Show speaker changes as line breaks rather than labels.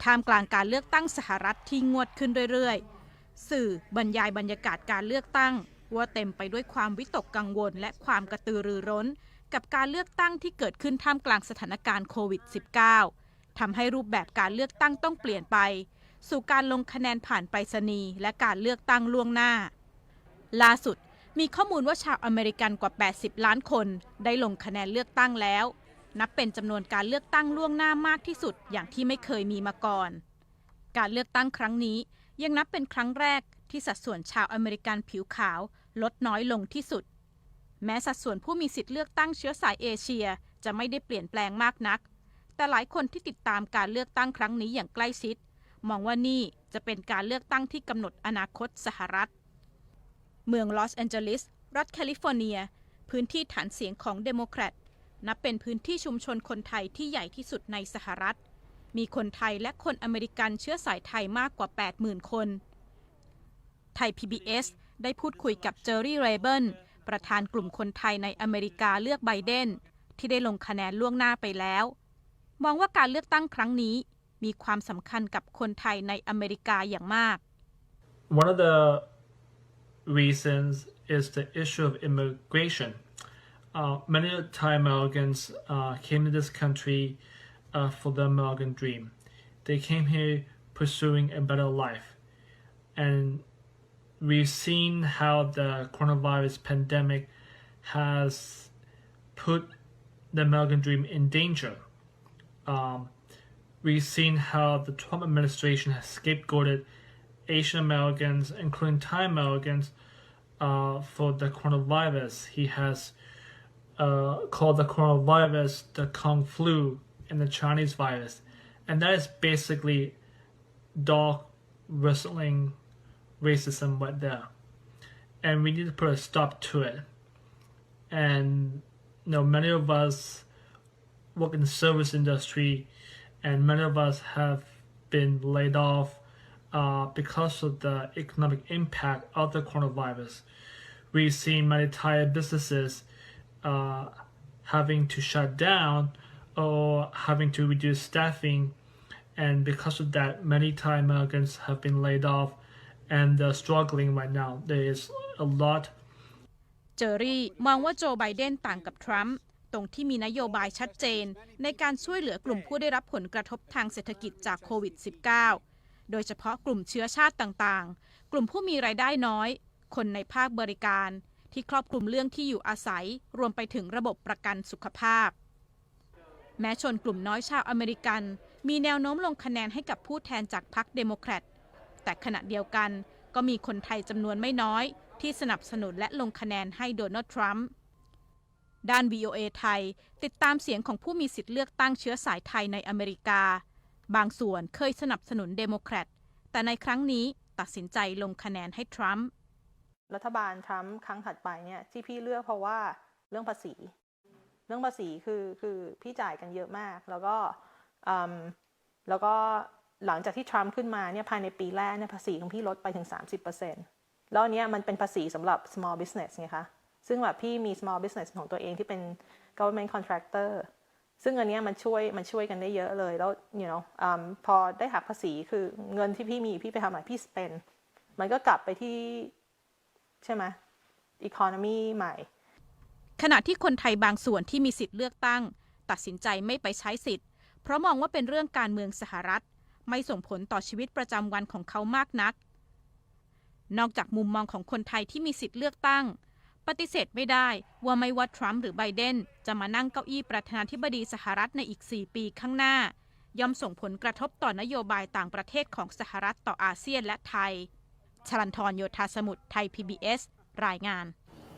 ท่ามกลางการเลือกตั้งสหรัฐที่งวดขึ้นเรื่อยๆสื่อบรรยายบรรยากาศการเลือกตั้งว่าเต็มไปด้วยความวิตกกังวลและความกระตือรือร้นกับการเลือกตั้งที่เกิดขึ้นท่ามกลางสถานการณ์โควิด -19 ทำให้รูปแบบการเลือกตั้งต้องเปลี่ยนไปสู่การลงคะแนนผ่านไปรษณีย์และการเลือกตั้งล่วงหน้าล่าสุดมีข้อมูลว่าชาวอเมริกันกว่า80 ล้านคนได้ลงคะแนนเลือกตั้งแล้วนับเป็นจำนวนการเลือกตั้งล่วงหน้ามากที่สุดอย่างที่ไม่เคยมีมาก่อนการเลือกตั้งครั้งนี้ยังนับเป็นครั้งแรกที่สัดส่วนชาวอเมริกันผิวขาวลดน้อยลงที่สุดแม้สัดส่วนผู้มีสิทธิเลือกตั้งเชื้อสายเอเชียจะไม่ได้เปลี่ยนแปลงมากนักแต่หลายคนที่ติดตามการเลือกตั้งครั้งนี้อย่างใกล้ชิดมองว่านี่จะเป็นการเลือกตั้งที่กำหนดอนาคตสหรัฐเมืองลอสแอนเจลิสรัฐแคลิฟอร์เนียพื้นที่ฐานเสียงของเดโมแครตนับเป็นพื้นที่ชุมชนคนไทยที่ใหญ่ที่สุดในสหรัฐมีคนไทยและคนอเมริกันเชื้อสายไทยมากกว่า 80,000 คนไทย PBS ได้พูดคุยกับเจอรี่เรเบิลประธานกลุ่มคนไทยในอเมริกาเลือกไบเดนที่ได้ลงคะแนนล่วงหน้าไปแล้วมองว่าการเลือกตั้งครั้งนี้มีความสำคัญกับคนไทยในอเมริกาอย่างมาก
One of the reasons is the issue of immigration. Many Thai Americans came to this country for the American dream. They came here pursuing a better life. And we've seen how the coronavirus pandemic has put the American dream in danger. We've seen how the Trump administration has scapegoated Asian Americans, including Thai Americans, for the coronavirus. He has called the coronavirus the Kung flu and the Chinese virus. And that is basically dog whistling racism right there. And we need to put a stop to it. And many of us work in the service industry, and many of us have been laid off because of the economic impact of the coronavirus. We've seen many Thai businesses having to shut down or having to reduce staffing, and because of that, many Thai Americans have been laid off, and they're struggling right now. There is a lot.
เจอรี่มองว่าโจไบเดนต่างกับทรัมป์ตรงที่มีนโยบายชัดเจนในการช่วยเหลือกลุ่มผู้ได้รับผลกระทบทางเศรษฐกิจจากโควิด -19 โดยเฉพาะกลุ่มเชื้อชาติต่างๆกลุ่มผู้มีรายได้น้อยคนในภาคบริการที่ครอบคลุมเรื่องที่อยู่อาศัยรวมไปถึงระบบประกันสุขภาพแม้ชนกลุ่มน้อยชาวอเมริกันมีแนวโน้มลงคะแนนให้กับผู้แทนจากพรรคเดโมแครตแต่ขณะเดียวกันก็มีคนไทยจำนวนไม่น้อยที่สนับสนุนและลงคะแนนให้โดนัลด์ทรัมป์ด้าน VOA ไทยติดตามเสียงของผู้มีสิทธิเลือกตั้งเชื้อสายไทยในอเมริกาบางส่วนเคยสนับสนุนเดโมแครตแต่ในครั้งนี้ตัดสินใจลงคะแนนให้ทรัมป์
รัฐบาลทรัมป์ครั้งถัดไปเนี่ยที่พี่เลือกเพราะว่าเรื่องภาษีคือพี่จ่ายกันเยอะมากแล้วก็หลังจากที่ทรัมป์ขึ้นมาเนี่ยภายในปีแรกเนี่ยภาษีของพี่ลดไปถึง 30% แล้วอันเนี้ยมันเป็นภาษีสำหรับ small business ไงคะซึ่งแบบพี่มี small business ของตัวเองที่เป็น government contractor ซึ่งอันเนี้ยมันช่วยกันได้เยอะเลยแล้วพอได้หักภาษีคือเงินที่พี่มีพี่ไปทำอะไรพี่ spend มันก็กลับไปที่ใช่ไหม economy ใหม่
ขณะที่คนไทยบางส่วนที่มีสิทธิ์เลือกตั้งตัดสินใจไม่ไปใช้สิทธิ์เพราะมองว่าเป็นเรื่องการเมืองสหรัฐไม่ส่งผลต่อชีวิตประจำวันของเขามากนักนอกจากมุมมองของคนไทยที่มีสิทธิ์เลือกตั้งปฏิเสธไม่ได้ว่าไม่ว่าทรัมป์หรือไบเดนจะมานั่งเก้าอี้ประธานาธิบดีสหรัฐในอีก4 ปีข้างหน้าย่อมส่งผลกระทบต่อนโยบายต่างประเทศของสหรัฐต่ออาเซียนและไทยชลันทร โยธาสมุทร ไทย PBS รายงาน